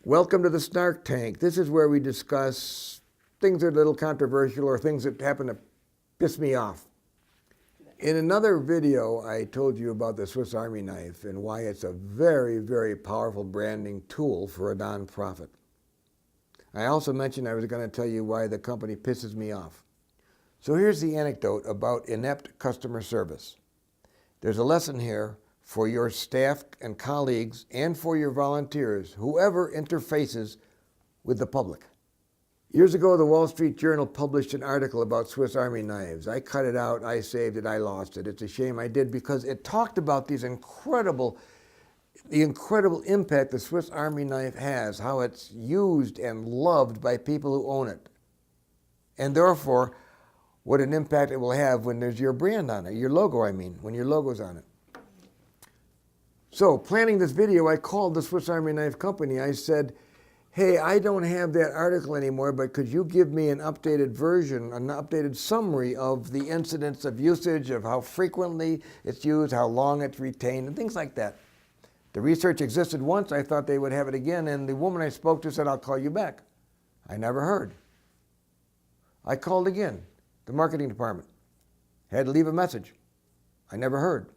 Welcome to the Snark Tank. This is where we discuss things that are a little controversial or things that happen to piss me off. In another video, I told you about the Swiss Army knife and why it's a very, very powerful branding tool for a nonprofit. I also mentioned I was going to tell you why the company pisses me off. So here's the anecdote about inept customer service. There's a lesson here for your staff and colleagues and for your volunteers, whoever interfaces with the public. Years ago, the Wall Street Journal published an article about Swiss Army knives. I cut it out, I saved it, I lost it. It's a shame I did because it talked about the incredible impact the Swiss Army knife has, how it's used and loved by people who own it. And therefore, what an impact it will have when there's your brand on it, your logo, when your logo's on it. So, planning this video, I called the Swiss Army Knife Company. I said, hey, I don't have that article anymore, but could you give me an updated version, an updated summary of the incidents of usage, of how frequently it's used, how long it's retained, and things like that. The research existed once. I thought they would have it again, and the woman I spoke to said, I'll call you back. I never heard. I called again, the marketing department. Had to leave a message. I never heard.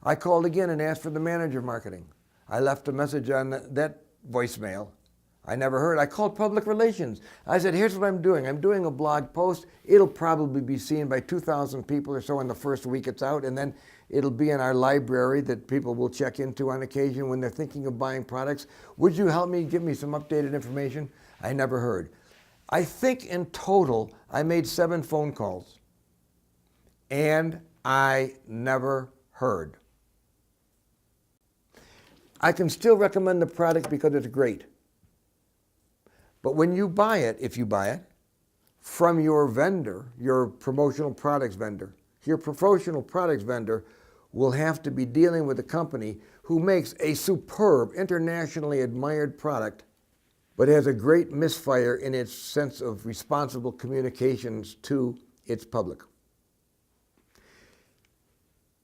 I called again and asked for the manager of marketing. I left a message on that voicemail. I never heard. I called public relations. I said, here's what I'm doing. I'm doing a blog post. It'll probably be seen by 2,000 people or so in the first week it's out, and then it'll be in our library that people will check into on occasion when they're thinking of buying products. Would you help me give me some updated information? I never heard. I think in total, I made 7 phone calls, and I never heard. I can still recommend the product because it's great. But when you buy it, if you buy it, from your vendor, your promotional products vendor, your promotional products vendor will have to be dealing with a company who makes a superb, internationally admired product, but has a great misfire in its sense of responsible communications to its public.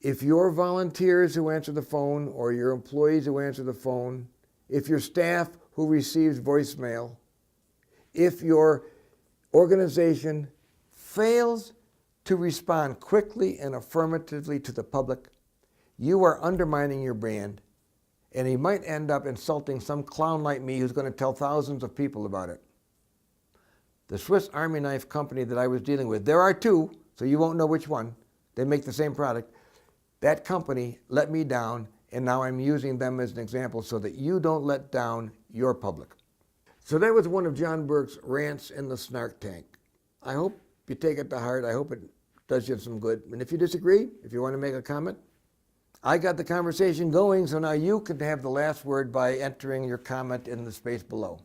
If your volunteers who answer the phone or your employees who answer the phone, if your staff who receives voicemail, if your organization fails to respond quickly and affirmatively to the public, you are undermining your brand, and you might end up insulting some clown like me who's going to tell thousands of people about it. The Swiss Army Knife Company that I was dealing with, there are 2, so you won't know which one. They make the same product. That company let me down, and now I'm using them as an example so that you don't let down your public. So that was one of John Burke's rants in the Snark Tank. I hope you take it to heart. I hope it does you some good. And if you disagree, if you want to make a comment, I got the conversation going, so now you can have the last word by entering your comment in the space below.